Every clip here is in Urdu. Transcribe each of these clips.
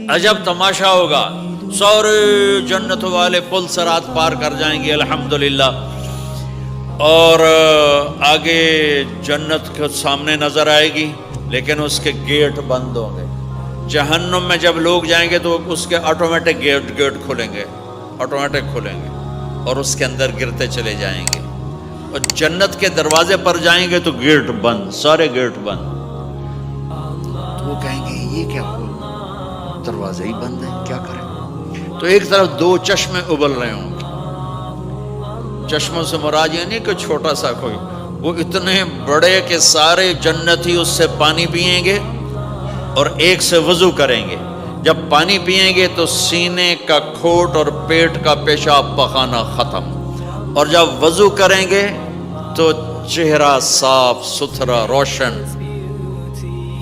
عجب تماشا ہوگا، سارے جنت والے پل صراط پار کر جائیں گے الحمدللہ، اور آگے جنت کے سامنے نظر آئے گی لیکن اس کے گیٹ بند ہوں گے۔ جہنم میں جب لوگ جائیں گے تو اس کے آٹومیٹک گیٹ کھلیں گے، آٹومیٹک کھلیں گے اور اس کے اندر گرتے چلے جائیں گے، اور جنت کے دروازے پر جائیں گے تو گیٹ بند، سارے گیٹ بند۔ تو وہ کہیں گے یہ کیا ہوا، دروازے ہی بند ہیں، کیا کریں؟ تو ایک طرف دو چشمے ابل رہے ہوں گے، چشموں سے مراد یہ نہیں کہ چھوٹا سا کوئی، وہ اتنے بڑے کہ سارے جنتی اس سے پانی پئیں گے اور ایک سے وضو کریں گے۔ جب پانی پئیں گے تو سینے کا کھوٹ اور پیٹ کا پیشاب پخانہ ختم، اور جب وضو کریں گے تو چہرہ صاف ستھرا روشن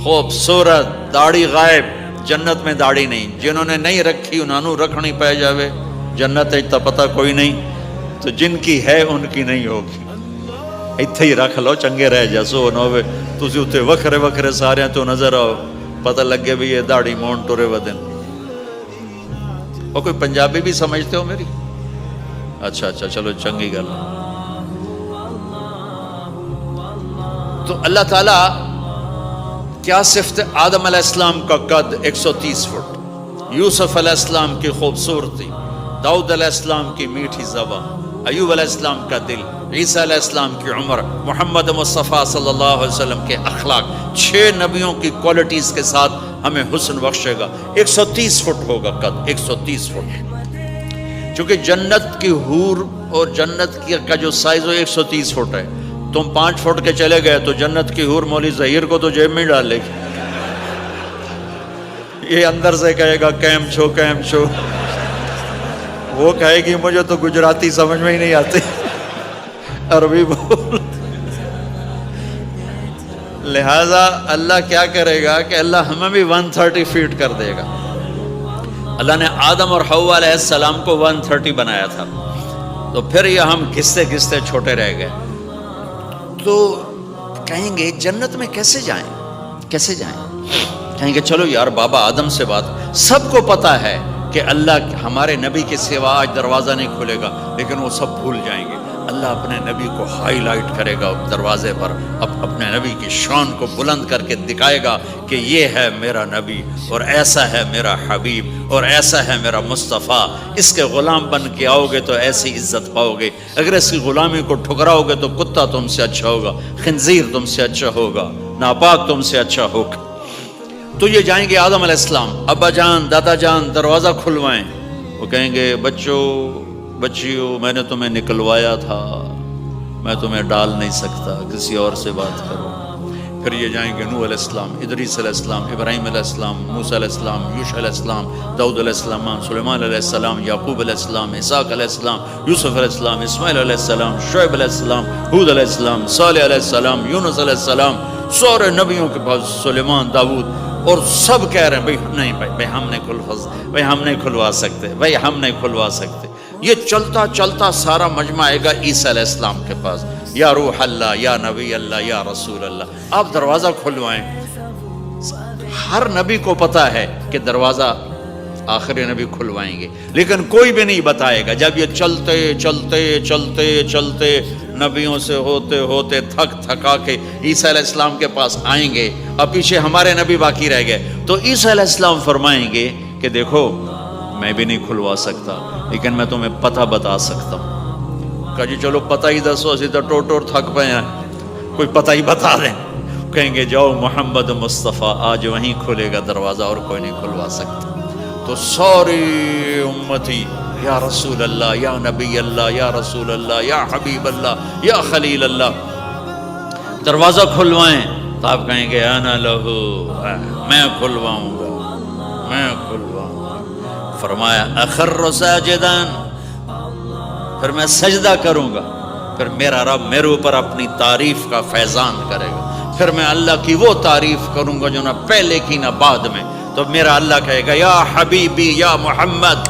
خوبصورت، داڑھی غائب۔ جنت میں داڑھی نہیں، جنہوں نے نہیں رکھی انہوں نے رکھنی پہ جاوے، جنت تا پتہ کوئی نہیں، تو جن کی ہے ان کی نہیں ہوگی۔ اتھے ہی رکھ لو چنگے رہ جاسو نہ ہوئے تسی اتھے وکھرے وکھرے سارے تو نظر آؤ، پتہ لگے بھی یہ داڑھی مون ٹورے ودن۔ اور کوئی پنجابی بھی سمجھتے ہو میری؟ اچھا چلو چنگی گل۔ تو اللہ تعالیٰ کیا صفت آدم علیہ السلام کا قد 130 فٹ، یوسف علیہ السلام کی خوبصورتی، داؤد علیہ السلام کی میٹھی زبان، ایوب علیہ السلام کا دل، عیسیٰ علیہ السلام کی عمر، محمد مصطفیٰ صلی اللہ علیہ وسلم کے اخلاق، 6 نبیوں کی کوالٹیز کے ساتھ ہمیں حسن بخشے گا۔ 130 فٹ ہوگا قد، 130 فٹ، چونکہ جنت کی حور اور جنت کا جو سائز ہے 130 فٹ ہے۔ تم 5 فٹ کے چلے گئے تو جنت کی حور مولی ظہیر کو تو جیب میں ڈال لے گی، یہ اندر سے کہے گا کیم چھو، وہ کہے گی مجھے تو گجراتی سمجھ میں ہی نہیں آتی، عربی بول۔ لہذا اللہ کیا کرے گا کہ اللہ ہمیں بھی 130 فیٹ کر دے گا۔ اللہ نے آدم اور حوا علیہ السلام کو 130 بنایا تھا، تو پھر یہ ہم گھستے چھوٹے رہ گئے۔ تو کہیں گے جنت میں کیسے جائیں؟ کہیں گے چلو یار بابا آدم سے بات، سب کو پتا ہے کہ اللہ ہمارے نبی کے سوا آج دروازہ نہیں کھلے گا، لیکن وہ سب بھول جائیں گے۔ اللہ اپنے نبی کو ہائی لائٹ کرے گا دروازے پر، اپنے نبی کی شان کو بلند کر کے دکھائے گا کہ یہ ہے میرا نبی، اور ایسا ہے میرا حبیب، اور ایسا ہے میرا مصطفیٰ۔ اس کے غلام بن کے آؤ گے تو ایسی عزت پاؤ گے، اگر اس کی غلامی کو ٹھکراؤ گے تو کتا تم سے اچھا ہوگا، خنزیر تم سے اچھا ہوگا، ناپاک تم سے اچھا ہوگا۔ تو یہ جائیں گے آدم علیہ السلام، ابا جان دادا جان دروازہ کھلوائیں۔ وہ کہیں گے بچیو میں نے تمہیں نکلوایا تھا، میں تمہیں ڈال نہیں سکتا، کسی اور سے بات کرو۔ پھر یہ جائیں گے نوح علیہ السلام، ادریس علیہ السلام، ابراہیم علیہ السلام، موسیٰ علیہ السلام، یوشع علیہ السلام، داؤد علیہ السلام، سلیمان علیہ السلام، یعقوب علیہ السلام، اسحاق علیہ السلام، یوسف علیہ السلام، اسماعیل علیہ السلام، شعیب علیہ السلام، ہود علیہ السلام، صالح علیہ السلام، یونس علیہ السلام، سارے نبیوں کے پاس، سلیمان، داؤد، اور سب کہہ رہے ہیں بھائی ہم نہیں کھلوا سکتے۔ یہ چلتا سارا مجمع آئے گا عیسیٰ علیہ السلام کے پاس، یا روح اللہ، یا نبی اللہ، یا رسول اللہ، آپ دروازہ کھلوائیں۔ ہر نبی کو پتا ہے کہ دروازہ آخری نبی کھلوائیں گے، لیکن کوئی بھی نہیں بتائے گا۔ جب یہ چلتے نبیوں سے ہوتے تھکا کے عیسیٰ علیہ السلام کے پاس آئیں گے، اب پیچھے ہمارے نبی باقی رہ گئے، تو عیسیٰ علیہ السلام فرمائیں گے کہ دیکھو میں بھی نہیں کھلوا سکتا، لیکن میں تمہیں پتہ بتا سکتا ہوں۔ کہا جی چلو پتہ ہی دسو، اسی تو ٹور تھک پے ہیں، کوئی پتہ ہی بتا دیں۔ کہیں گے جاؤ محمد مصطفیٰ، آج وہیں کھلے گا دروازہ، اور کوئی نہیں کھلوا سکتا۔ تو ساری امتی یا رسول اللہ، یا نبی اللہ، یا رسول اللہ، یا حبیب اللہ، یا خلیل اللہ، دروازہ کھلوائیں۔ تو آپ کہیں گے انا لہو، میں کھلواؤں گا۔ فرمایا اخر ساجدان، پھر میں سجدہ کروں گا، پھر میرا رب میرے اوپر اپنی تعریف کا فیضان کرے گا، پھر میں اللہ کی وہ تعریف کروں گا جو نہ پہلے کی نہ بعد میں۔ تو میرا اللہ کہے گا یا حبیبی یا محمد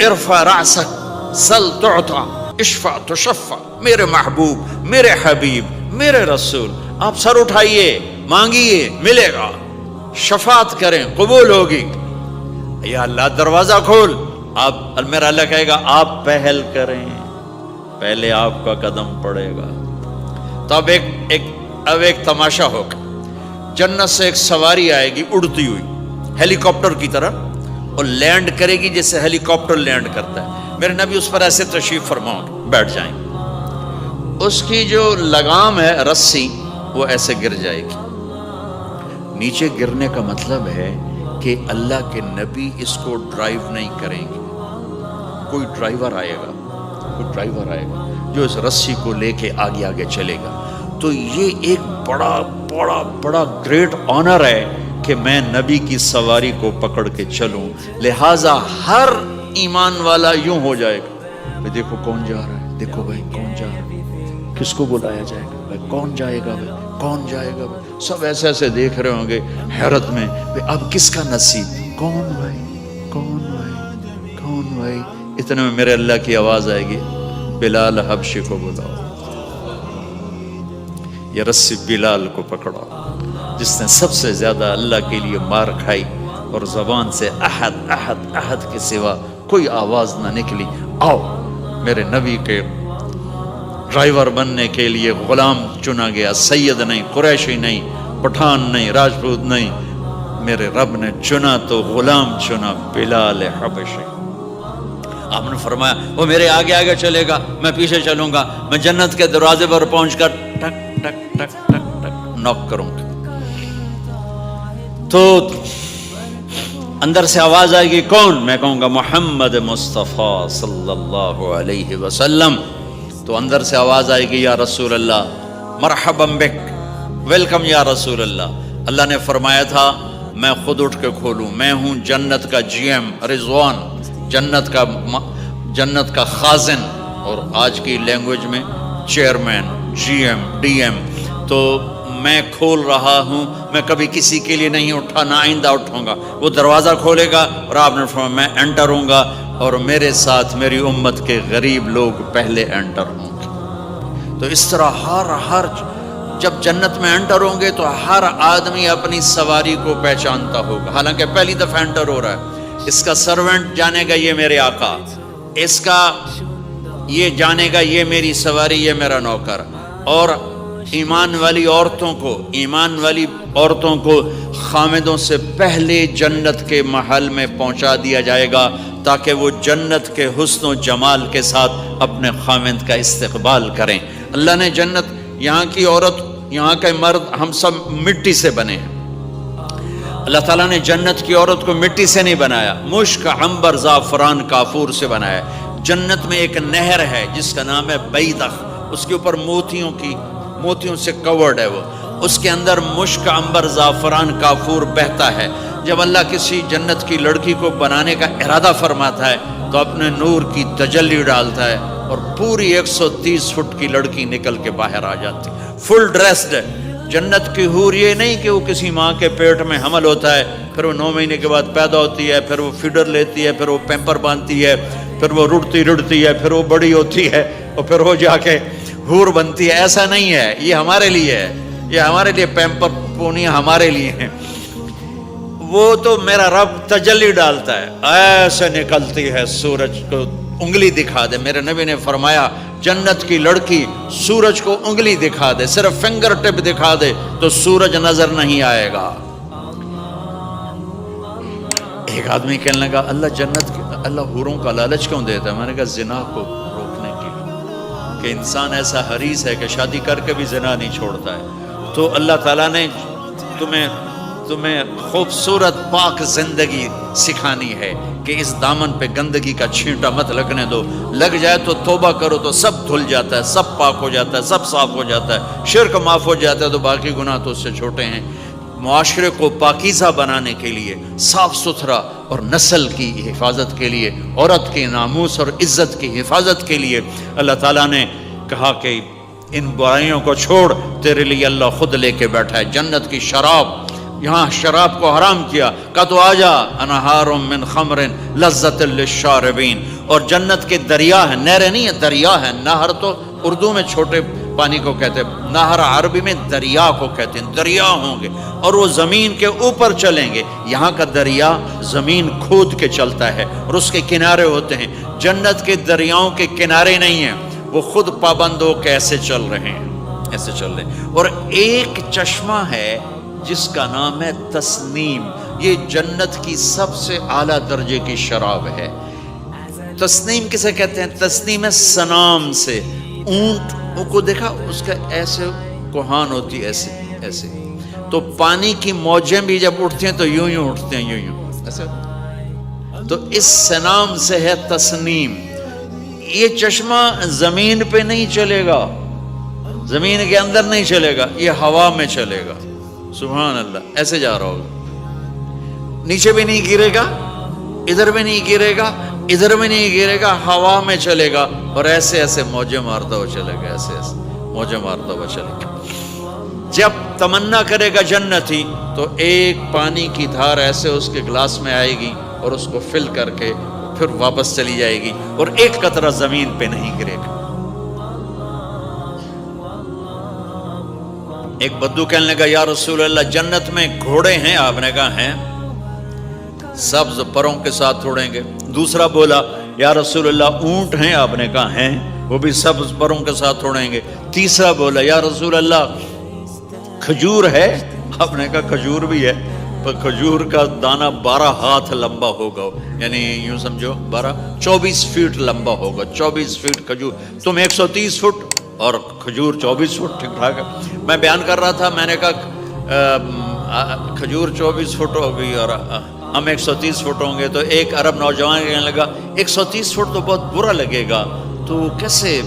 ارفع رأسک سل تعطا اشفع تشفع، میرے محبوب، میرے حبیب، میرے رسول، آپ سر اٹھائیے، مانگیے، ملے گا۔ شفاعت کریں قبول ہوگی. یا اللہ دروازہ کھول. آپ میرا اللہ کہے گا آپ پہل کریں, پہلے آپ کا قدم پڑے گا. تو اب ایک تماشا ہوگا. جنت سے ایک سواری آئے گی اڑتی ہوئی ہیلی کاپٹر کی طرح, اور لینڈ کرے گی جیسے ہیلی کاپٹر لینڈ کرتا ہے. میرے نبی اس پر ایسے تشریف فرماؤں گے, بیٹھ جائیں گے. اس کی جو لگام ہے رسی وہ ایسے گر جائے گی. نیچے گرنے کا مطلب ہے کہ اللہ کے نبی اس کو ڈرائیو نہیں کریں گے. کوئی ڈرائیور آئے گا جو اس رسی کو لے کے آگے آگے چلے گا. تو یہ ایک بڑا بڑا بڑا گریٹ آنر ہے کہ میں نبی کی سواری کو پکڑ کے چلوں. لہٰذا ہر ایمان والا یوں ہو جائے گا, دیکھو کون جا رہا ہے, دیکھو بھائی کون جا رہا ہے, کس کو بلایا جائے گا, بھائی کون جائے گا, بھائی کون جائے گا. بھائی سب ایسے ایسے دیکھ رہے ہوں گے حیرت میں, اب کس کا نصیب, کون بھائی کون بھائی کون بھائی. اتنے میں میرے اللہ کی آواز آئے گی, بلال حبشی کو بلاؤ. یہ رسی بلال کو پکڑا جس نے سب سے زیادہ اللہ کے لیے مار کھائی, اور زبان سے احد احد احد کے سوا کوئی آواز نہ نکلی. آؤ, میرے نبی کے ڈرائیور بننے کے لیے غلام چنا گیا. سید نہیں, قریشی نہیں, پٹھان نہیں, راجپوت نہیں, میرے رب نے چنا تو غلام چنا, بلال حبشی. آپ نے فرمایا وہ میرے آگے آگے چلے گا, میں پیچھے چلوں گا. میں جنت کے دروازے پر پہنچ کر ٹک ٹک ٹک ٹک ٹک نوک کروں گا. تو اندر سے آواز آئے گی, کون؟ میں کہوں گا محمد مصطفیٰ صلی اللہ علیہ وسلم. تو اندر سے آواز آئے گی, یا رسول اللہ, مرحبا بک, ویلکم یا رسول اللہ. اللہ نے فرمایا تھا میں خود اٹھ کے کھولوں. میں ہوں جنت کا جی ایم رضوان, جنت کا خازن, اور آج کی لینگویج میں chairman, G M, D M. تو میں کھول رہا ہوں, میں کبھی کسی کے لیے نہیں اٹھا, نہ آئندہ اٹھوں گا. وہ دروازہ کھولے گا اور آپ نے فرمایا میں انٹر ہوں گا, اور میرے ساتھ میری امت کے غریب لوگ پہلے انٹر ہوں گے. تو اس طرح ہر جب جنت میں انٹر ہوں گے تو ہر آدمی اپنی سواری کو پہچانتا ہوگا. حالانکہ پہلی دفعہ انٹر ہو رہا ہے. اس کا سرونٹ جانے گا یہ میرے آقا, اس کا یہ جانے گا یہ میری سواری, یہ میرا نوکر. اور ایمان والی عورتوں کو خامدوں سے پہلے جنت کے محل میں پہنچا دیا جائے گا, تاکہ وہ جنت کے حسن و جمال کے ساتھ اپنے خامد کا استقبال کریں. اللہ نے جنت, یہاں کی عورت, یہاں کے مرد, ہم سب مٹی سے بنے ہیں. اللہ تعالیٰ نے جنت کی عورت کو مٹی سے نہیں بنایا, مشک, عنبر, زعفران, کافور سے بنایا. جنت میں ایک نہر ہے جس کا نام ہے بیدخ, اس کے اوپر موتیوں سے کورڈ ہے. وہ اس کے اندر مشک, عنبر, زعفران, کافور بہتا ہے. جب اللہ کسی جنت کی لڑکی کو بنانے کا ارادہ فرماتا ہے تو اپنے نور کی تجلی ڈالتا ہے, اور پوری 130 فٹ کی لڑکی نکل کے باہر آ جاتی, فل ڈریسڈ ہے. جنت کی حور یہ نہیں کہ وہ کسی ماں کے پیٹ میں حمل ہوتا ہے, پھر وہ 9 مہینے کے بعد پیدا ہوتی ہے, پھر وہ فیڈر لیتی ہے, پھر وہ پیمپر باندھتی ہے, پھر وہ رڑتی ہے, پھر وہ بڑی ہوتی ہے, اور پھر وہ جا کے حور بنتی ہے. ایسا نہیں ہے, یہ ہمارے لیے ہے, یہ ہمارے لیے پیمپر پونی ہمارے لیے ہیں. وہ تو میرا رب تجلی ڈالتا ہے, ایسے نکلتی ہے سورج کو انگلی دکھا دے. میرے نبی نے فرمایا جنت کی لڑکی سورج کو انگلی دکھا دے, صرف فنگر ٹپ دکھا دے تو سورج نظر نہیں آئے گا. ایک آدمی کہنے لگا اللہ حوروں کا لالچ کیوں دیتا ہے؟ میں نے کہا زنا کو روکنے کے لیے, کہ انسان ایسا حریص ہے کہ شادی کر کے بھی زنا نہیں چھوڑتا ہے. تو اللہ تعالیٰ نے تمہیں خوبصورت پاک زندگی سکھانی ہے کہ اس دامن پہ گندگی کا چھینٹا مت لگنے دو. لگ جائے تو توبہ کرو تو سب دھل جاتا ہے, سب پاک ہو جاتا ہے, سب صاف ہو جاتا ہے, شرک معاف ہو جاتا ہے, تو باقی گناہ تو اس سے چھوٹے ہیں. معاشرے کو پاکیزہ بنانے کے لیے, صاف ستھرا, اور نسل کی حفاظت کے لیے, عورت کے ناموس اور عزت کی حفاظت کے لیے اللہ تعالیٰ نے کہا کہ ان برائیوں کو چھوڑ, تیرے لیے اللہ خود لے کے بیٹھا ہے جنت کی شراب. یہاں شراب کو حرام کیا, کہا تو آجا انہار من خمر لذت للشاربین. اور جنت کے دریا ہیں, نہریں نہیں ہیں, دریا ہیں. نہر تو اردو میں چھوٹے پانی کو کہتے ہیں، نہر عربی میں دریا کو کہتے ہیں، دریا ہوں گے اور وہ زمین کے اوپر چلیں گے۔ یہاں کا دریا زمین کھود کے چلتا ہے اور اس کے کنارے ہوتے ہیں۔ جنت کے دریاؤں کے کنارے نہیں ہیں، وہ خود پابند ہو کے ایسے چل رہے ہیں، ایسے چل رہے ہیں۔ اور ایک چشمہ ہے جس کا نام ہے تسنیم، یہ جنت کی سب سے اعلیٰ درجے کی شراب ہے۔ تسنیم کسے کہتے ہیں؟ تسنیم ہے سنام سے، اونٹ کو دیکھا اس کا ایسے کوہان ہوتی ہے، ایسے ایسے، تو پانی کی موجیں بھی جب اٹھتی ہیں تو یوں یوں اٹھتے ہیں، یوں یوں ایسے، تو اس سنام سے ہے تسنیم۔ یہ چشمہ زمین پہ نہیں چلے گا، زمین کے اندر نہیں چلے گا، یہ ہوا میں چلے گا، سبحان اللہ، ایسے جا رہا ہوگا، نیچے بھی نہیں گرے گا، ادھر بھی نہیں گرے گا، ادھر میں نہیں گرے گا، ہوا میں چلے گا اور ایسے ایسے موجیں مارتا ہوا چلے گا، ایسے ایسے موجیں مارتا ہوا چلے گا۔ جب تمنا کرے گا جنتی تو ایک پانی کی دھار ایسے اس کے گلاس میں آئے گی اور اس کو فل کر کے پھر واپس چلی جائے گی اور ایک قطرہ زمین پہ نہیں گرے گا۔ ایک بدو کہنے لگا یا رسول اللہ جنت میں گھوڑے ہیں؟ آپ نے کہا ہیں، سبز پروں کے ساتھ اڑیں گے۔ دوسرا بولا یا رسول اللہ اونٹ ہیں؟ آپ نے کہا ہیں، وہ بھی سبز پروں کے ساتھ اڑیں گے۔ تیسرا بولا یا رسول اللہ کھجور ہے؟ آپ نے کہا کھجور بھی ہے، پر کھجور کا دانہ 12 ہاتھ لمبا ہوگا، یعنی یوں سمجھو 24 فٹ لمبا ہوگا، 24 فٹ کھجور، تم 130 فٹ اور کھجور 24 فٹ، ٹھیک ٹھاک ہے۔ میں بیان کر رہا تھا، میں نے کہا کھجور 24 فٹ ہوگی اور ہم 130 فٹ ہوں گے، تو ایک عرب نوجوان کہنے لگا 130 فٹ تو بہت برا لگے گا، تو کیسے،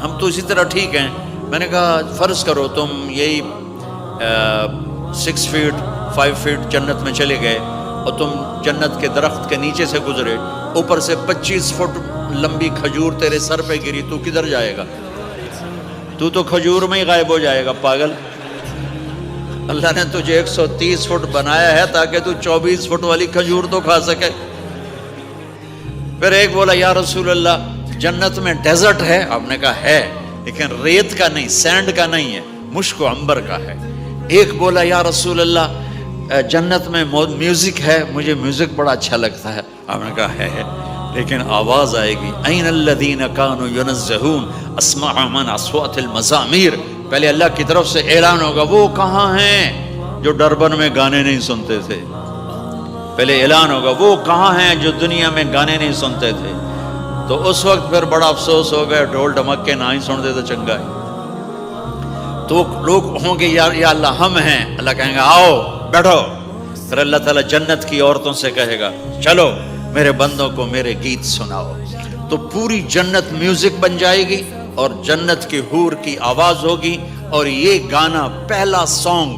ہم تو اسی طرح ٹھیک ہیں۔ میں نے کہا فرض کرو تم یہی 6 فٹ 5 فٹ جنت میں چلے گئے اور تم جنت کے درخت کے نیچے سے گزرے، اوپر سے 25 فٹ لمبی کھجور تیرے سر پہ گری، تو کدھر جائے گا؟ تو کھجور میں ہی غائب ہو جائے گا، پاگل۔ اللہ نے تجھے 130 فٹ بنایا ہے تاکہ تو 24 فٹ والی کھجور تو کھا سکے۔ پھر ایک بولا یا رسول اللہ جنت میں ڈیزرٹ ہے؟ آپ نے کہا ہے، لیکن ریت کا نہیں، سینڈ کا نہیں ہے، مشک و عنبر کا ہے۔ ایک بولا یا رسول اللہ جنت میں میوزک ہے؟ مجھے میوزک بڑا اچھا لگتا ہے۔ آپ نے کہا ہے، لیکن آواز آئے گی این الذین کانوا ینزہون اسمع من اصوات المزامیر، پہلے اللہ کی طرف سے اعلان ہوگا وہ کہاں ہیں جو ڈربن میں گانے نہیں سنتے تھے، پہلے اعلان ہوگا وہ کہاں ہیں جو دنیا میں گانے نہیں سنتے تھے، تو اس وقت پھر بڑا افسوس ہوگا، ڈھول ڈھمکے نہ ہی سنتے تو چنگا ہے۔ تو لوگ ہوں گے یا اللہ ہم ہیں، اللہ کہیں گا آؤ بیٹھو، پھر اللہ تعالیٰ جنت کی عورتوں سے کہے گا چلو میرے بندوں کو میرے گیت سناؤ، تو پوری جنت میوزک بن جائے گی اور جنت کی حور کی آواز ہوگی، اور یہ گانا پہلا سانگ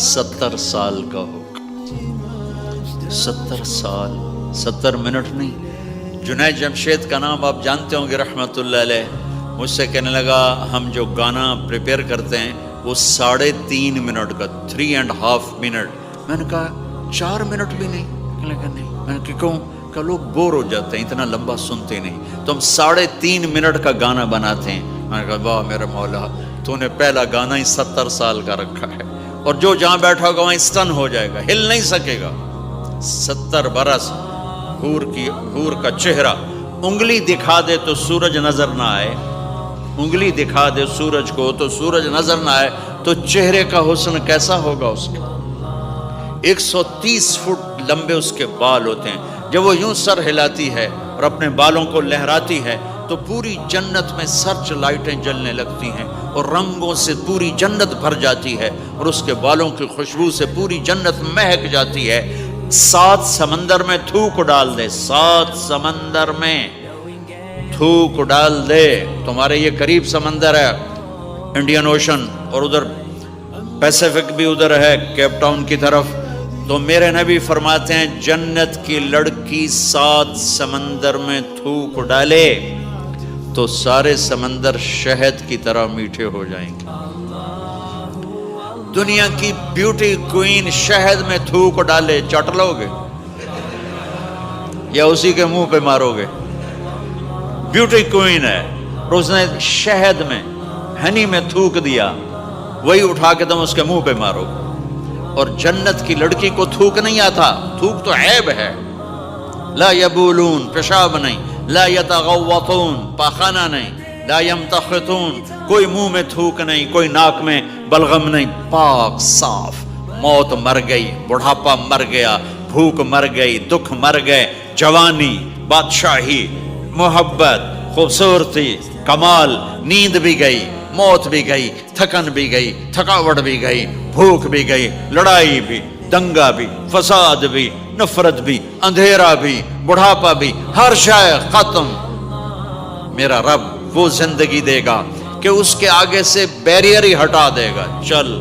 70 سال کا ہوگا، 70 سال، 70 منٹ نہیں۔ جنید جمشید کا نام آپ جانتے ہوں گے رحمت اللہ علیہ، مجھ سے کہنے لگا ہم جو گانا پریپیئر کرتے ہیں وہ 3.5 منٹ کا، 3.5 منٹ۔ میں نے کہا 4 منٹ بھی نہیں؟ کہنے لگا نہیں۔ میں نے کہا کیوں؟ کہ لوگ بور ہو جاتے ہیں، اتنا لمبا سنتے نہیں، تو ہم 3.5 منٹ کا گانا بناتے ہیں۔ میں نے کہا واہ میرے مولا، تو نے پہلا گانا ہی 70 سال کا رکھا ہے، اور جو جہاں بیٹھا ہوگا وہیں اسٹن ہو جائے گا، ہل نہیں سکے گا۔ 70 برس حور کا چہرہ، انگلی دکھا دے تو سورج نظر نہ آئے، انگلی دکھا دے سورج کو تو سورج نظر نہ آئے، تو چہرے کا حسن کیسا ہوگا اس کے؟ 130 فٹ لمبے اس کے بال ہوتے ہیں، جب وہ یوں سر ہلاتی ہے اور اپنے بالوں کو لہراتی ہے تو پوری جنت میں سرچ لائٹیں جلنے لگتی ہیں اور رنگوں سے پوری جنت بھر جاتی ہے، اور اس کے بالوں کی خوشبو سے پوری جنت مہک جاتی ہے۔ 7 سمندر میں تھوک ڈال دے، 7 سمندر میں تھوک ڈال دے، تمہارے یہ قریب سمندر ہے انڈین اوشن، اور ادھر پیسیفک بھی ادھر ہے کیپ ٹاؤن کی طرف، تو میرے نبی فرماتے ہیں جنت کی لڑکی 7 سمندر میں تھوک ڈالے تو سارے سمندر شہد کی طرح میٹھے ہو جائیں گے۔ دنیا کی بیوٹی کوئین شہد میں تھوک ڈالے، چٹ لو گے یا اسی کے منہ پہ مارو گے؟ بیوٹی کوئین ہے، اور اس نے شہد میں ہنی میں تھوک دیا، وہی اٹھا کے تم اس کے منہ پہ مارو۔ اور جنت کی لڑکی کو تھوک نہیں آتا، تھوک تو عیب ہے۔ لا یبولون، پیشاب نہیں، لا یتغوطون، پاخانہ نہیں، لا یمتخطون، کوئی منہ میں تھوک نہیں، کوئی ناک میں بلغم نہیں، پاک صاف۔ موت مر گئی، بڑھاپا مر گیا، بھوک مر گئی، دکھ مر گئے، جوانی، بادشاہی، محبت، خوبصورتی، کمال، نیند بھی گئی، موت بھی گئی، تھکن بھی گئی، تھکاوٹ بھی گئی، بھوک بھی گئی، لڑائی بھی، دنگا بھی، فساد بھی، نفرت بھی، اندھیرا بھی، بڑھاپا بھی، ہر شے ختم۔ میرا رب وہ زندگی دے گا کہ اس کے آگے سے بیریئر ہی ہٹا دے گا، چل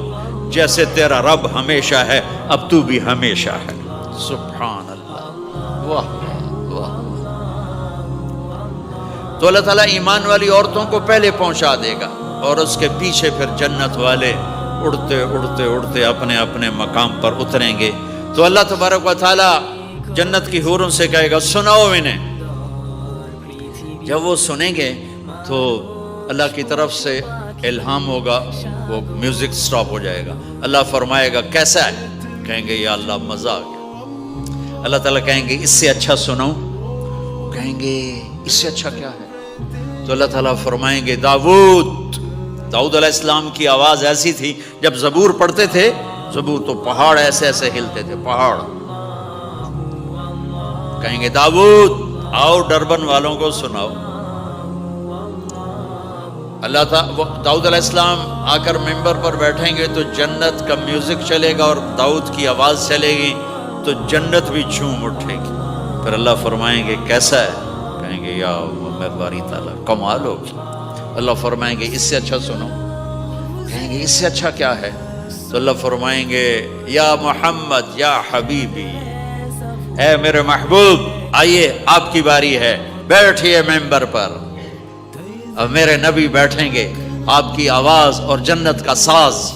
جیسے تیرا رب ہمیشہ ہے اب تو بھی ہمیشہ ہے۔ سبحان اللہ، واہ واہ۔ تو اللہ تعالیٰ ایمان والی عورتوں کو پہلے پہنچا دے گا اور اس کے پیچھے پھر جنت والے اڑتے اڑتے اڑتے اپنے اپنے مقام پر اتریں گے۔ تو اللہ تبارک و تعالیٰ جنت کی حوروں سے کہے گا سناؤ انہیں۔ جب وہ سنیں گے تو اللہ کی طرف سے الہام ہوگا، وہ میوزک سٹاپ ہو جائے گا، اللہ فرمائے گا کیسا ہے؟ کہیں گے یا اللہ مزہ آ گیا۔ اللہ تعالیٰ کہیں گے اس سے اچھا سناؤں؟ کہیں گے اس سے اچھا کیا ہے؟ تو اللہ تعالیٰ فرمائیں گے داؤد علیہ السلام کی آواز ایسی تھی، جب زبور پڑھتے تھے، زبور تو پہاڑ ایسے ایسے ہلتے تھے، پہاڑ۔ کہیں گے داؤد آؤ ڈربن والوں کو سناؤ۔ اللہ تعالیٰ داؤد علیہ السلام آ کر ممبر پر بیٹھیں گے تو جنت کا میوزک چلے گا اور داؤد کی آواز چلے گی تو جنت بھی جھوم اٹھے گی۔ پھر اللہ فرمائیں گے کیسا ہے؟ کہیں گے یا میں باری تعالیٰ کمال ہوگی۔ اللہ فرمائیں گے اس سے اچھا سنو۔ کہیں گے اس سے اچھا کیا ہے؟ تو اللہ فرمائیں گے یا محمد یا حبیبی، اے میرے محبوب آئیے آپ کی باری ہے، بیٹھیے ممبر پر۔ اب میرے نبی بیٹھیں گے، آپ کی آواز اور جنت کا ساز،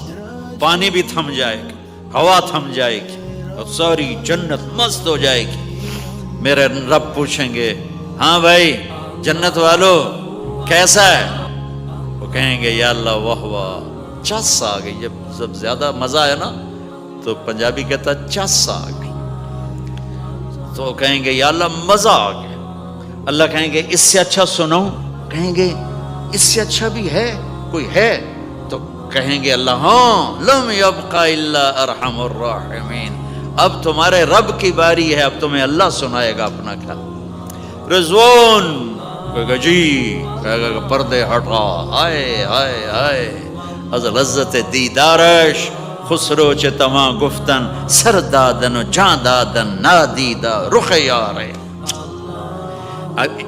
پانی بھی تھم جائے گا، ہوا تھم جائے گی اور ساری جنت مست ہو جائے گی۔ میرے رب پوچھیں گے ہاں بھائی جنت والو کیسا ہے؟ وہ کہیں گے یا اللہ واہ واہ، چس آ گئی۔ جب زیادہ مزہ ہے نا تو پنجابی کہتا چس آ گئی، تو کہیں گے یا اللہ مزہ آ گیا۔ اللہ کہیں گے اس سے اچھا سنو؟ کہیں گے اس سے اچھا بھی ہے، کوئی ہے؟ تو کہیں گے اللہ ہاں لم یبق الا ارحم الراحمین، اب تمہارے رب کی باری ہے، اب تمہیں اللہ سنائے گا اپنا خیال۔ رضوان کہے گا جی، کہے گا پردے ہٹا، ہائے ہائے ہائے از لذت دیدارش خسرو چه تما گفتن سر دادن و جان دادن نادیدہ رخ یارے۔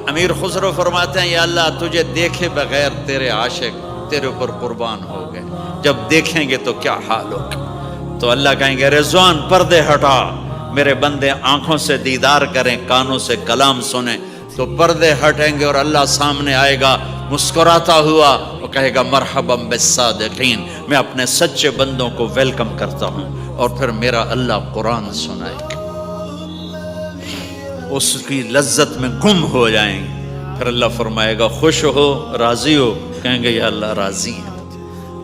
امیر خسرو فرماتے ہیں یا اللہ تجھے دیکھے بغیر تیرے عاشق تیرے اوپر قربان ہو گئے، جب دیکھیں گے تو کیا حال ہوگا؟ تو اللہ کہیں گے رضوان پردے ہٹا، میرے بندے آنکھوں سے دیدار کریں، کانوں سے کلام سنیں، تو پردے ہٹیں گے اور اللہ سامنے آئے گا مسکراتا ہوا، وہ کہے گا مرحبا بالصادقین، میں اپنے سچے بندوں کو ویلکم کرتا ہوں۔ اور پھر میرا اللہ قرآن سنائے گا، اس کی لذت میں گم ہو جائیں گے۔ پھر اللہ فرمائے گا خوش ہو، راضی ہو؟ کہیں گے یا اللہ راضی ہیں۔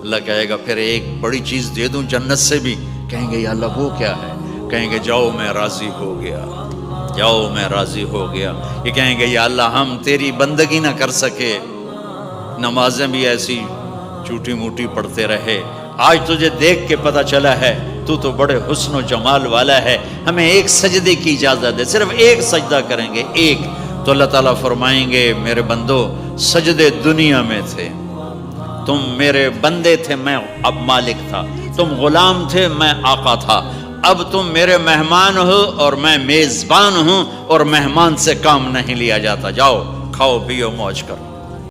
اللہ کہے گا پھر ایک بڑی چیز دے دوں جنت سے بھی؟ کہیں گے یا اللہ وہ کیا ہے؟ کہیں گے جاؤ میں راضی ہو گیا، جاؤ میں راضی ہو گیا۔ یہ کہیں گے یا اللہ ہم تیری بندگی نہ کر سکے، نمازیں بھی ایسی چوٹی موٹی پڑھتے رہے، آج تجھے دیکھ کے پتہ چلا ہے تو بڑے حسن و جمال والا ہے، ہمیں ایک سجدے کی اجازت دے، صرف ایک سجدہ کریں گے، ایک۔ تو اللہ تعالیٰ فرمائیں گے میرے بندو سجدے دنیا میں تھے، تم میرے بندے تھے، میں اب مالک تھا، تم غلام تھے، میں آقا تھا، اب تم میرے مہمان ہو اور میں میزبان ہوں، اور مہمان سے کام نہیں لیا جاتا، جاؤ کھاؤ پیو موج کرو۔